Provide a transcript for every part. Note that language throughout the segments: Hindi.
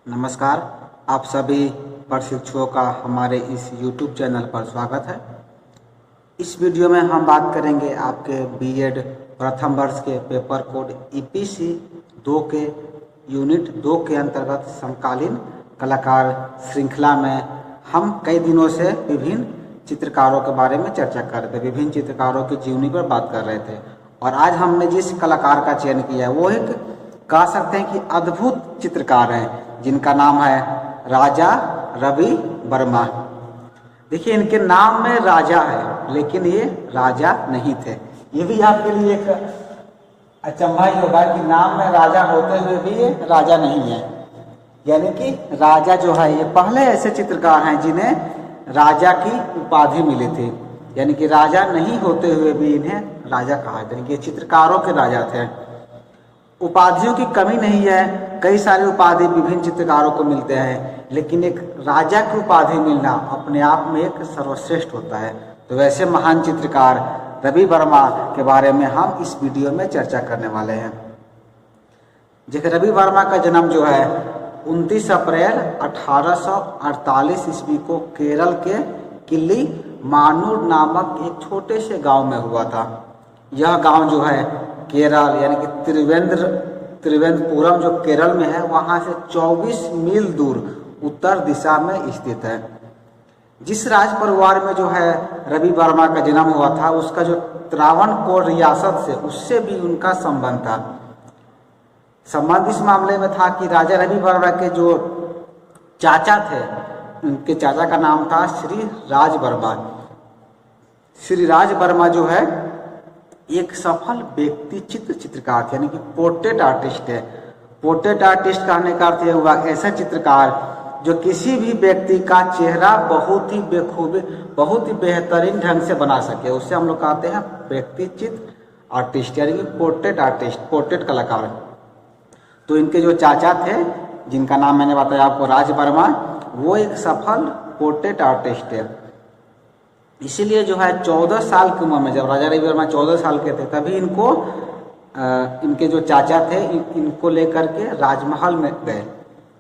नमस्कार। आप सभी प्रशिक्षुओं का हमारे इस YouTube चैनल पर स्वागत है। इस वीडियो में हम बात करेंगे आपके बीएड प्रथम वर्ष के पेपर कोड EPC 2 के यूनिट 2 के अंतर्गत समकालीन कलाकार श्रृंखला में हम कई दिनों से विभिन्न चित्रकारों के बारे में चर्चा कर रहे थे, विभिन्न चित्रकारों की जीवनी पर बात कर रहे थे। और आज हमने जिस कलाकार का चयन किया है वो एक कह सकते हैं कि अद्भुत चित्रकार हैं, जिनका नाम है राजा रवि वर्मा। देखिए, इनके नाम में राजा है लेकिन ये राजा नहीं थे। ये भी आपके लिए एक अचंभा ही होगा कि नाम में राजा होते हुए भी ये राजा नहीं है। यानी कि राजा जो है, ये पहले ऐसे चित्रकार हैं जिन्हें राजा की उपाधि मिली थी। यानी कि राजा नहीं होते हुए भी इन्हें राजा कहा जाता है। यानी कि चित्रकारों के राजा थे। उपाधियों की कमी नहीं है, कई सारी उपाधि विभिन्न चित्रकारों को मिलते हैं, लेकिन एक राजा की उपाधि मिलना अपने आप में एक सर्वश्रेष्ठ होता है। तो वैसे महान चित्रकार रवि वर्मा के बारे में हम इस वीडियो में चर्चा करने वाले हैं। देखिए, रवि वर्मा का जन्म जो है 29 अप्रैल 1848 ईस्वी को केरल के किल्ली मानूर नामक एक छोटे से गांव में हुआ था। यह गांव जो है केरल यानी कि त्रिवेंद्रपुरम जो केरल में है, वहाँ से 24 मील दूर उत्तर दिशा में स्थित है। जिस राज परिवार में जो है रवि वर्मा का जन्म हुआ था, उसका जो त्रावणकोर रियासत से उससे भी उनका संबंध इस मामले में था कि राजा रवि वर्मा के जो चाचा थे, उनके चाचा का नाम था श्री राज वर्मा। श्री राज वर्मा जो है एक सफल व्यक्ति चित्रकार थे, यानी कि पोर्ट्रेट आर्टिस्ट है। पोर्ट्रेट आर्टिस्ट कहने का अर्थ यह हुआ ऐसा चित्रकार जो किसी भी व्यक्ति का चेहरा बहुत ही बेखूबी, बहुत ही बेहतरीन ढंग से बना सके, उससे हम लोग कहते हैं व्यक्ति चित्र आर्टिस्ट, यानी कि पोर्ट्रेट आर्टिस्ट, पोर्ट्रेट कलाकार। तो इनके जो चाचा थे, जिनका नाम मैंने बताया आपको राज वर्मा, वो एक सफल पोर्ट्रेट आर्टिस्ट है। इसीलिए जो है 14 साल की उम्र में, जब राजा रवि वर्मा 14 साल के थे, तभी इनको इनके जो चाचा थे इनको लेकर के राजमहल में गए।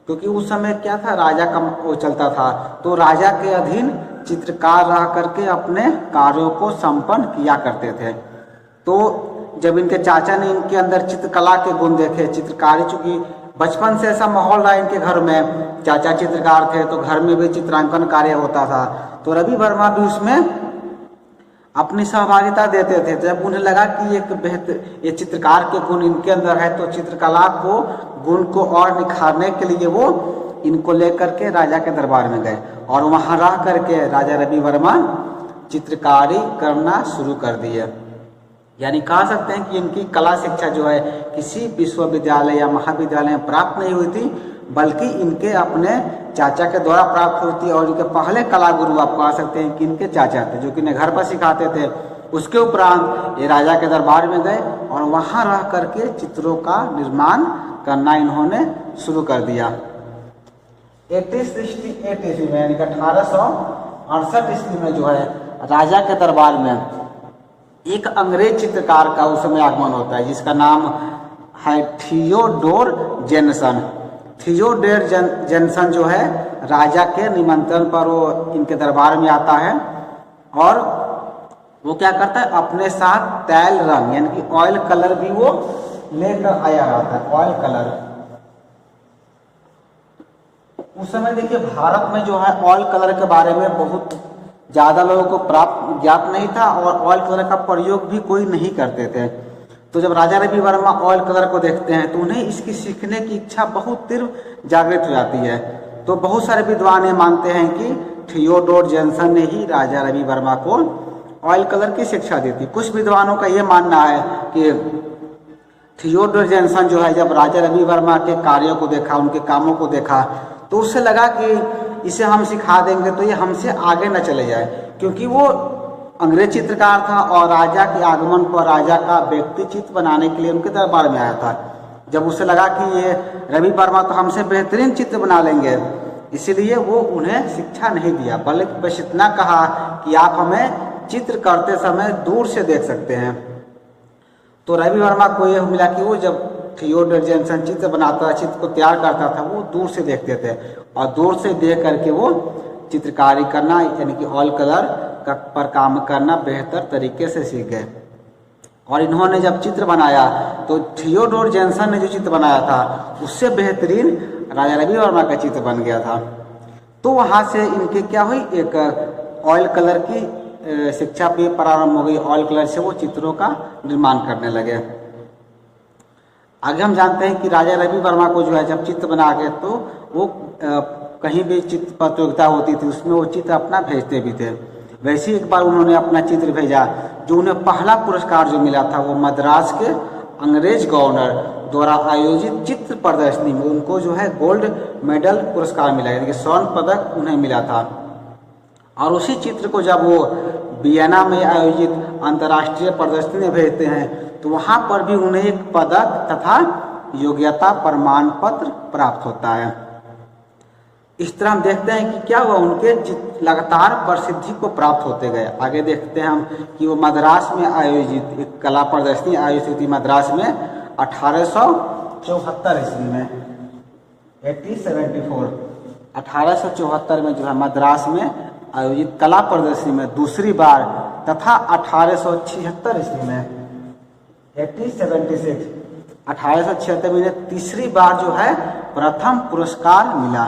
क्योंकि उस समय क्या था, राजा का वो चलता था, तो राजा के अधीन चित्रकार रह करके अपने कार्यों को संपन्न किया करते थे। तो जब इनके चाचा ने इनके अंदर चित्रकला के गुण देखे, चित्रकारी, चूंकि बचपन से ऐसा माहौल रहा इनके घर में, चाचा चित्रकार थे तो घर में भी चित्रांकन कार्य होता था, तो रवि वर्मा भी उसमें अपनी सहभागिता देते थे। तो जब उन्हें लगा कि ये चित्रकार के गुण इनके अंदर है, तो चित्रकला को गुण को और निखारने के लिए वो इनको लेकर के राजा के दरबार में गए और वहाँ रह करके राजा रवि वर्मा चित्रकारी करना शुरू कर दिए। यानी कह सकते हैं कि इनकी कला शिक्षा जो है किसी विश्वविद्यालय या महाविद्यालय में प्राप्त नहीं हुई थी, बल्कि इनके अपने चाचा के द्वारा प्राप्त हुई थी। और इनके पहले कला गुरु आप कह सकते हैं कि इनके चाचा थे, जो कि इन्हें घर पर सिखाते थे। उसके उपरांत ये राजा के दरबार में गए और वहाँ रह करके चित्रों का निर्माण करना इन्होंने शुरू कर दिया। 1868 ईस्वी में, यानी कि 1868 ईस्वी में जो है राजा के दरबार में एक अंग्रेज चित्रकार का उस समय आगमन होता है, जिसका नाम है थियोडोर जेनसन। थियोडोर जेनसन जो है राजा के निमंत्रण पर वो इनके दरबार में आता है और वो क्या करता है, अपने साथ तैल रंग यानी कि ऑयल कलर भी वो लेकर आया रहता है, ऑयल कलर। उस समय देखिए भारत में जो है ऑयल कलर के बारे में बहुत ज़्यादा लोगों को ज्ञात नहीं था और ऑयल कलर का प्रयोग भी कोई नहीं करते थे। तो जब राजा रवि वर्मा ऑयल कलर को देखते हैं तो उन्हें इसकी सीखने की इच्छा बहुत तीव्र जागृत हो जाती है। तो बहुत सारे विद्वान ये मानते हैं कि थियोडोर जेनसन ने ही राजा रवि वर्मा को ऑयल कलर की शिक्षा दी थी। कुछ विद्वानों का ये मानना है कि थियोडोर जेनसन जो है जब राजा रवि वर्मा के कार्यों को देखा, उनके कामों को देखा, तो उससे लगा कि इसे हम सिखा देंगे तो ये हमसे आगे न चले जाए, क्योंकि वो अंग्रेज चित्रकार था और राजा के आगमन पर राजा का व्यक्ति चित्र बनाने के लिए उनके दरबार में आया था। जब उसे लगा कि ये रवि वर्मा तो हमसे बेहतरीन चित्र बना लेंगे, इसीलिए वो उन्हें शिक्षा नहीं दिया, बल्कि बस इतना कहा कि आप हमें चित्र करते समय दूर से देख सकते हैं। तो रवि वर्मा को यह मिला कि वो जब थियोडोर जैनसन चित्र बनाता था, चित्र को तैयार करता था, वो दूर से देखते थे और दूर से देख करके वो चित्रकारी करना यानी कि ऑयल कलर पर काम करना बेहतर तरीके से सीख गए। और इन्होंने जब चित्र बनाया तो थियोडोर जैनसन ने जो चित्र बनाया था उससे बेहतरीन राजा रवि वर्मा का चित्र बन गया था। तो वहाँ से इनके क्या हुई, एक ऑयल कलर की शिक्षा भी प्रारंभ हो गई। ऑयल कलर से वो चित्रों का निर्माण करने लगे। आगे हम जानते हैं कि राजा रवि वर्मा को जो है जब चित्र बना के तो वो कहीं भी चित्र प्रतियोगिता होती थी उसमें वो चित्र अपना भेजते भी थे। वैसे ही एक बार उन्होंने अपना चित्र भेजा, जो उन्हें पहला पुरस्कार जो मिला था वो मद्रास के अंग्रेज गवर्नर द्वारा आयोजित चित्र प्रदर्शनी में उनको जो है गोल्ड मेडल पुरस्कार मिला, यानी कि स्वर्ण पदक उन्हें मिला था। और उसी चित्र को जब वो वियना में आयोजित अंतर्राष्ट्रीय प्रदर्शनी में भेजते हैं तो वहाँ पर भी उन्हें एक पदक तथा योग्यता प्रमाण पत्र प्राप्त होता है। इस तरह हम देखते हैं कि क्या हुआ, उनके लगातार प्रसिद्धि को प्राप्त होते गए। आगे देखते हैं हम कि वो मद्रास में आयोजित एक कला प्रदर्शनी आयोजित हुई थी मद्रास में 1874 ईस्वी में 1874 में जो है मद्रास में आयोजित कला प्रदर्शनी में दूसरी बार तथा 1876 ईस्वी में 1876 में तीसरी बार जो है प्रथम पुरस्कार मिला।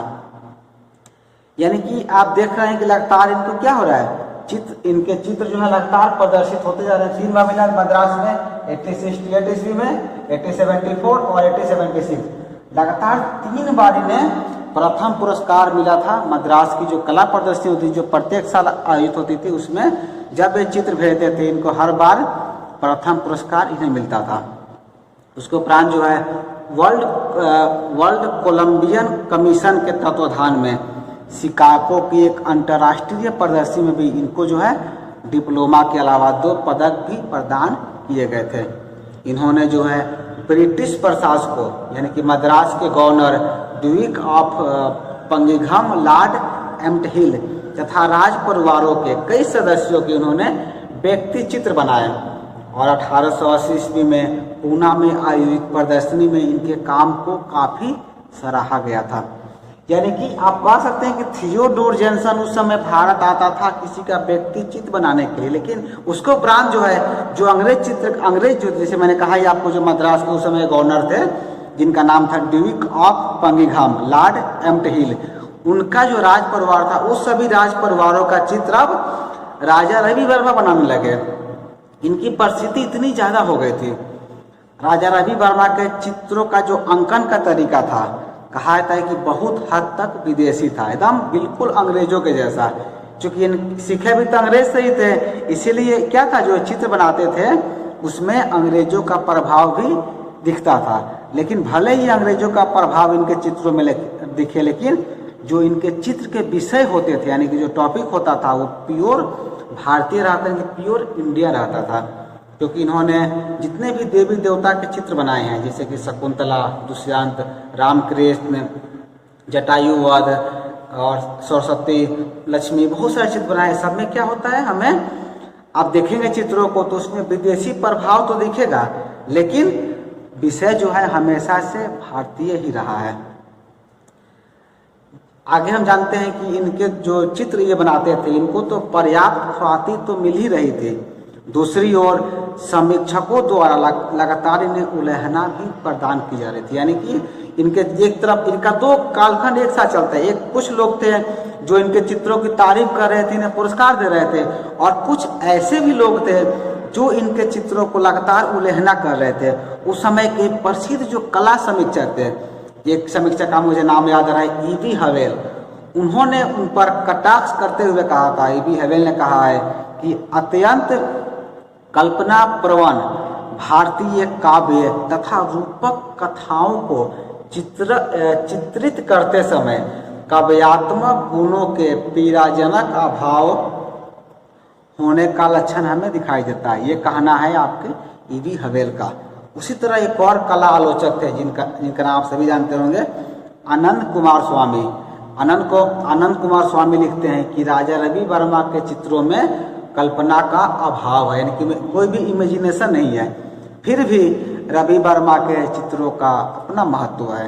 यानी कि आप देख रहे हैं कि लगातार इनको क्या हो रहा है, इनके चित्र जो है लगातार प्रदर्शित होते जा रहे हैं। 3 बार मिला मद्रास में 1868 ईस्वी में, 1874 और 1876, लगातार 3 बार इन्हें प्रथम पुरस्कार मिला था। मद्रास की जो कला प्रदर्शनी होती जो प्रत्येक साल आयोजित होती थी उसमें जब ये चित्र भेजते थे इनको हर बार प्रथम पुरस्कार इन्हें मिलता था। उसके उपरांत जो है वर्ल्ड कोलंबियन कमीशन के तत्वाधान में शिकागो की एक अंतर्राष्ट्रीय प्रदर्शनी में भी इनको जो है डिप्लोमा के अलावा 2 पदक भी प्रदान किए गए थे। इन्होंने जो है ब्रिटिश प्रशासकों यानी कि मद्रास के governor Duke of Buckingham Lord Ampthill तथा राज परिवारों के कई सदस्यों के उन्होंने व्यक्ति चित्र बनाए। और 1880 ईस्वी में पूना में आयोजित प्रदर्शनी में इनके काम को काफ़ी सराहा गया था। यानी कि आप कह सकते हैं कि थियोडोर जैनसन उस समय भारत आता था किसी का व्यक्ति चित्र बनाने के लिए, लेकिन उसके उपरांत जो है जो अंग्रेज जो जैसे मैंने कहा ही आपको, जो मद्रास के उस समय गवर्नर थे जिनका नाम था ड्यूक ऑफ बकिंघम लॉर्ड एम्पटहिल, उनका जो राज परिवार था उस सभी राज परिवारों का चित्र अब राजा रवि वर्मा बनाने लगे। इनकी प्रसिद्धि इतनी ज़्यादा हो गई थी। राजा रवि वर्मा के चित्रों का जो अंकन का तरीका था कहा जाता है कि बहुत हद तक विदेशी था, एकदम बिल्कुल अंग्रेजों के जैसा। चूँकि सीखे भी तो अंग्रेज से ही थे, इसीलिए क्या था जो चित्र बनाते थे उसमें अंग्रेजों का प्रभाव भी दिखता था। लेकिन भले ही अंग्रेजों का प्रभाव इनके चित्रों में दिखे, लेकिन जो इनके चित्र के विषय होते थे यानी कि जो टॉपिक होता था वो प्योर भारतीय रहता है, प्योर इंडिया रहता था। क्योंकि इन्होंने जितने भी देवी देवता के चित्र बनाए हैं जैसे कि शकुंतला, दुष्यंत, रामकृष्ण, जटायुवध और सरस्वती, लक्ष्मी, बहुत सारे चित्र बनाए। सब में क्या होता है, हमें आप देखेंगे चित्रों को तो उसमें विदेशी प्रभाव तो दिखेगा, लेकिन विषय जो है हमेशा से भारतीय ही रहा है। आगे हम जानते हैं कि इनके जो चित्र ये बनाते थे इनको तो पर्याप्त ख्याति तो मिल ही रही थी। दूसरी ओर समीक्षकों द्वारा लगातार इन्हें उल्लेखना भी प्रदान की जा रही थी। यानी कि इनके एक तरफ इनका 2 कालखंड एक साथ चलता है। एक कुछ लोग थे जो इनके चित्रों की तारीफ कर रहे थे, इन्हें पुरस्कार दे रहे थे, और कुछ ऐसे भी लोग थे जो इनके चित्रों को लगातार उल्लेखना कर रहे थे। उस समय के प्रसिद्ध जो कला समीक्षक थे, एक समीक्षक का मुझे नाम याद आ रहा है, E.V. हवेल, उन्होंने उन पर कटाक्ष करते हुए कहा था, E.V. हवेल ने कहा है कि अत्यंत कल्पना प्रवण भारतीय काव्य तथा रूपक कथाओं को चित्रित करते समय काव्यात्मक गुणों के पीड़ाजनक अभाव होने का लक्षण हमें दिखाई देता है। ये कहना है आपके E.V. हवेल का। उसी तरह एक और कला आलोचक थे जिनका नाम आप सभी जानते होंगे, आनंद कुमार स्वामी। आनंद कुमार स्वामी लिखते हैं कि राजा रवि वर्मा के चित्रों में कल्पना का अभाव है, यानी कि कोई भी इमेजिनेशन नहीं है। फिर भी रवि वर्मा के चित्रों का अपना महत्व है।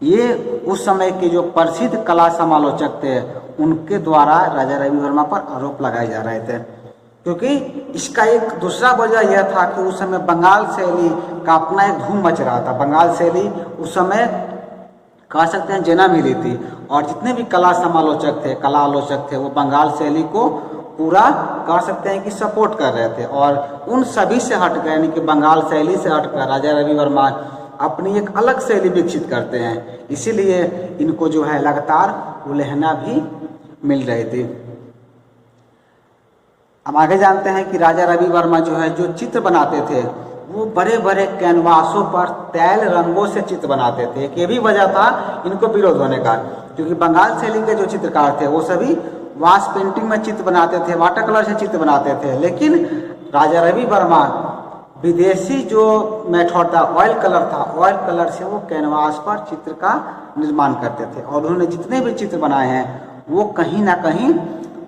ये उस समय के जो प्रसिद्ध कला समालोचक थे उनके द्वारा राजा रवि वर्मा पर आरोप लगाए जा रहे थे, क्योंकि इसका एक दूसरा वजह यह था कि उस समय बंगाल शैली का अपना एक धूम मच रहा था। बंगाल शैली उस समय कह सकते हैं जन्म ही ली थी, और जितने भी कला समालोचक थे, कला आलोचक थे, वो बंगाल शैली को पूरा कह सकते हैं कि सपोर्ट कर रहे थे। और उन सभी से हटकर, यानी कि बंगाल शैली से हटकर राजा रवि वर्मा अपनी एक अलग शैली विकसित करते हैं, इसीलिए इनको जो है लगातार उल्लेखना भी मिल रही थी। हम आगे जानते हैं कि राजा रवि वर्मा जो है जो चित्र बनाते थे वो बड़े बड़े कैनवासों पर तैल रंगों से चित्र बनाते थे। एक ये भी वजह था इनको विरोध होने का, क्योंकि बंगाल शैली के जो चित्रकार थे वो सभी वाश पेंटिंग में चित्र बनाते थे, वाटर कलर से चित्र बनाते थे, लेकिन राजा रवि वर्मा विदेशी जो मेथड था, ऑयल कलर था, ऑयल कलर से वो कैनवास पर चित्र का निर्माण करते थे। और उन्होंने जितने भी चित्र बनाए हैं वो कहीं ना कहीं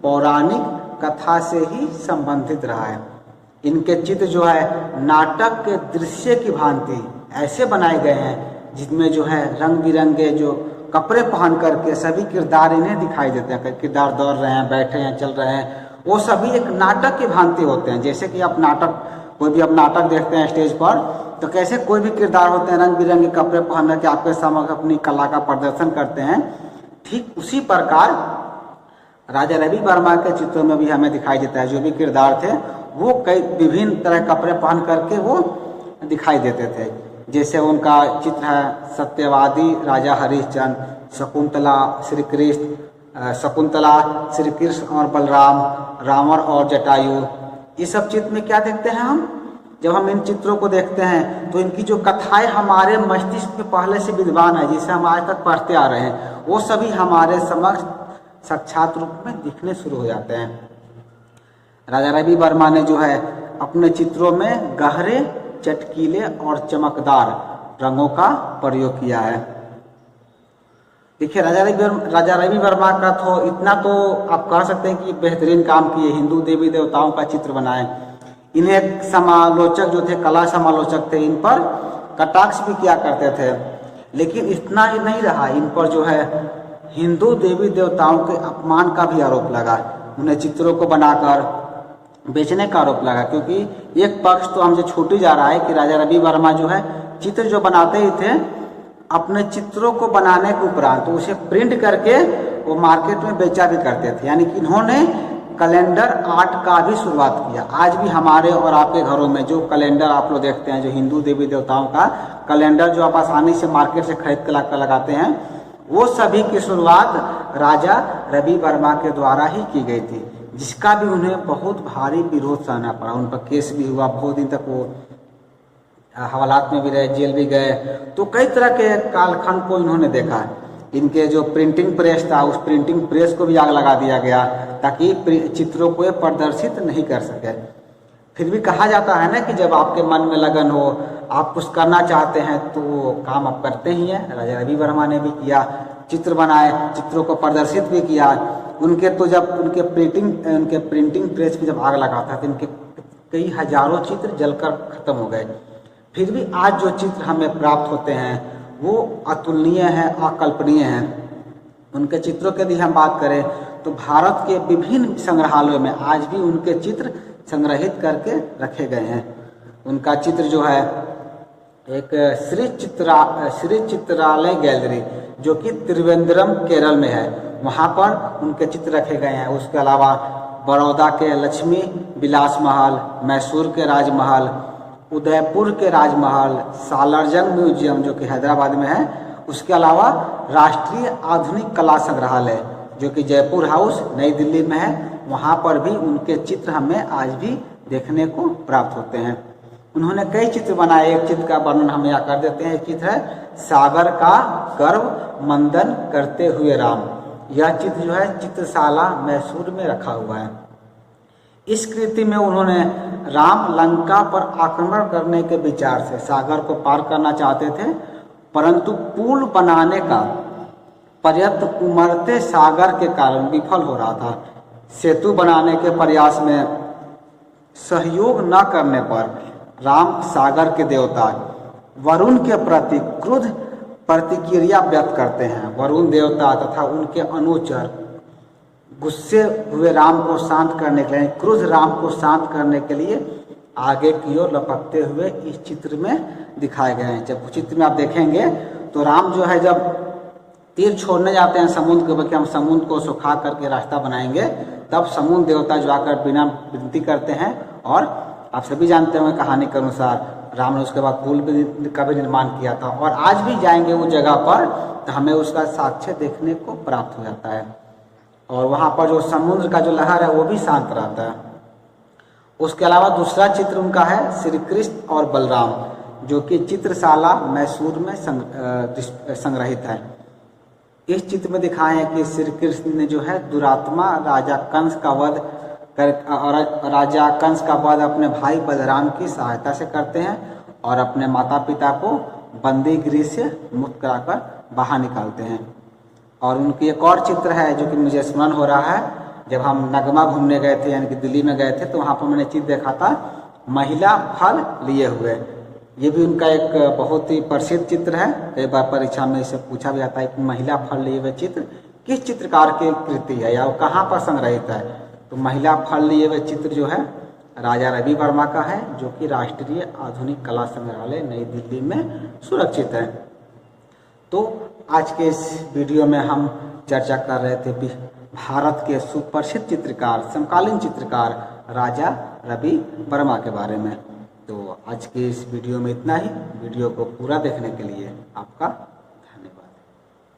पौराणिक कथा से ही संबंधित रहा है। इनके चित्र जो है नाटक के दृश्य की भांति ऐसे बनाए गए हैं जिसमें जो है रंग बिरंगे जो कपड़े पहन करके सभी किरदार इन्हें दिखाई देते हैं। किरदार दौड़ रहे हैं, बैठे हैं, चल रहे हैं, वो सभी एक नाटक की भांति होते हैं। जैसे कि आप नाटक, कोई भी आप नाटक देखते हैं स्टेज पर, तो कैसे कोई भी किरदार होते हैं रंग बिरंगे कपड़े पहन करके आपके सामने अपनी कला का प्रदर्शन करते हैं, ठीक उसी प्रकार राजा रवि वर्मा के चित्रों में भी हमें दिखाई देता है। जो भी किरदार थे वो कई विभिन्न तरह कपड़े पहन करके वो दिखाई देते थे। जैसे उनका चित्र है सत्यवादी राजा हरिश्चंद्र, शकुंतला श्री कृष्ण, शकुंतला श्री कृष्ण और बलराम, रावण और जटायु। ये सब चित्र में क्या देखते हैं हम? जब हम इन चित्रों को देखते हैं तो इनकी जो कथाएं हमारे मस्तिष्क में पहले से विद्यमान है, जिसे हम आज तक पढ़ते आ रहे हैं, वो सभी हमारे समक्ष साक्षात रूप में दिखने शुरू हो जाते हैं। राजा रवि वर्मा ने जो है अपने चित्रों में गहरे, चटकीले और चमकदार रंगों का प्रयोग किया है। देखिए राजा रवि वर्मा का तो इतना तो आप कह सकते हैं कि बेहतरीन काम किए, हिंदू देवी देवताओं का चित्र बनाए। इन्हें समालोचक जो थे, कला समालोचक थे, इन पर कटाक्ष भी किया करते थे, लेकिन इतना ही नहीं रहा, इन पर जो है हिंदू देवी देवताओं के अपमान का भी आरोप लगा। उन्हें चित्रों को बनाकर बेचने का आरोप लगा, क्योंकि एक पक्ष तो हमसे छूट ही जा रहा है कि राजा रवि वर्मा जो है चित्र जो बनाते ही थे, अपने चित्रों को बनाने के उपरांत तो उसे प्रिंट करके वो मार्केट में बेचा भी करते थे। यानी कि इन्होंने कैलेंडर आर्ट का भी शुरुआत किया। आज भी हमारे और आपके घरों में जो कैलेंडर आप लोग देखते हैं, जो हिंदू देवी देवताओं का कैलेंडर जो आप आसानी से मार्केट से खरीद कर लगाते हैं, वो सभी की शुरुआत राजा रवि वर्मा के द्वारा ही की गई थी, जिसका भी उन्हें बहुत भारी विरोध सहना पड़ा। उन पर केस भी हुआ, बहुत दिन तक वो हवालात में भी रहे, जेल भी गए। तो कई तरह के कालखंड को इन्होंने देखा। इनके जो प्रिंटिंग प्रेस था, उस प्रिंटिंग प्रेस को भी आग लगा दिया गया ताकि चित्रों को प्रदर्शित नहीं कर सके। फिर भी कहा जाता है ना कि जब आपके मन में लगन हो, आप कुछ करना चाहते हैं तो वो काम आप करते ही हैं। राजा रवि वर्मा ने भी किया, चित्र बनाए, चित्रों को प्रदर्शित भी किया। उनके तो जब उनके प्रिंटिंग प्रेस पे जब आग लगा था तो इनके कई हजारों चित्र जलकर खत्म हो गए। फिर भी आज जो चित्र हमें प्राप्त होते हैं वो अतुलनीय हैं, अकल्पनीय हैं। उनके चित्रों की यदि हम बात करें तो भारत के विभिन्न संग्रहालयों में आज भी उनके चित्र संग्रहित करके रखे गए हैं। उनका चित्र जो है एक श्री चित्रालय गैलरी जो कि त्रिवेंद्रम केरल में है, वहाँ पर उनके चित्र रखे गए हैं। उसके अलावा बड़ौदा के लक्ष्मी विलास महल, मैसूर के राजमहल, उदयपुर के राजमहल, सालारजंग म्यूजियम जो कि हैदराबाद में है, उसके अलावा राष्ट्रीय आधुनिक कला संग्रहालय जो कि जयपुर हाउस नई दिल्ली में है, वहाँ पर भी उनके चित्र हमें आज भी देखने को प्राप्त होते हैं। उन्होंने कई चित्र बनाए। एक चित्र का वर्णन हम यहाँ कर देते हैं। एक चित्र है सागर का गर्व मंदन करते हुए राम। यह चित्र जो है चित्रशाला मैसूर में रखा हुआ है। इस कृति में उन्होंने राम लंका पर आक्रमण करने के विचार से सागर को पार करना चाहते थे, परंतु पुल बनाने का प्रयत्न उमड़ते सागर के कारण विफल हो रहा था। सेतु बनाने के प्रयास में सहयोग न करने पर राम सागर के देवता वरुण के प्रति क्रुद्ध प्रतिक्रिया व्यक्त करते हैं। वरुण देवता तथा उनके अनुचर गुस्से हुए राम को शांत करने के लिए, क्रुद्ध राम को शांत करने के लिए आगे की ओर लपकते हुए इस चित्र में दिखाए गए हैं। जब चित्र में आप देखेंगे तो राम जो है जब तीर छोड़ने जाते हैं समुद्र के ऊपर कि हम समुद्र को सुखा करके रास्ता बनाएंगे, तब समुद्र देवता जो आकर बिना विनती करते हैं, और आप सभी जानते होंगे कहानी के अनुसार राम ने उसके बाद पुल का भी निर्माण किया था, और आज भी जाएंगे उस जगह पर तो हमें उसका साक्ष्य देखने को प्राप्त हो जाता है, और वहाँ पर जो समुद्र का जो लहर है वो भी शांत रहता है। उसके अलावा दूसरा चित्र उनका है श्री कृष्ण और बलराम, जो कि चित्रशाला मैसूर में संग्रहित है। इस चित्र में दिखाए हैं कि श्री कृष्ण ने जो है दुरात्मा राजा कंस का वध कर, और राजा कंस का वध अपने भाई बलराम की सहायता से करते हैं और अपने माता पिता को बंदी गृह से मुक्त कराकर बाहर निकालते हैं। और उनकी एक और चित्र है जो कि मुझे स्मरण हो रहा है, जब हम नगमा घूमने गए थे, यानी कि दिल्ली में गए थे, तो वहाँ पर मैंने चित्र देखा था महिला फल लिए हुए। ये भी उनका एक बहुत ही प्रसिद्ध चित्र है, कई बार परीक्षा में इसे पूछा भी जाता है कि महिला फल लिए हुए चित्र किस चित्रकार की कृति है या वो कहाँ पर संग्रहित है। तो महिला फल लिए हुए चित्र जो है राजा रवि वर्मा का है, जो कि राष्ट्रीय आधुनिक कला संग्रहालय नई दिल्ली में सुरक्षित है। तो आज के इस वीडियो में हम चर्चा कर रहे थे भारत के सुप्रसिद्ध चित्रकार, समकालीन चित्रकार राजा रवि वर्मा के बारे में। तो आज के इस वीडियो में इतना ही। वीडियो को पूरा देखने के लिए आपका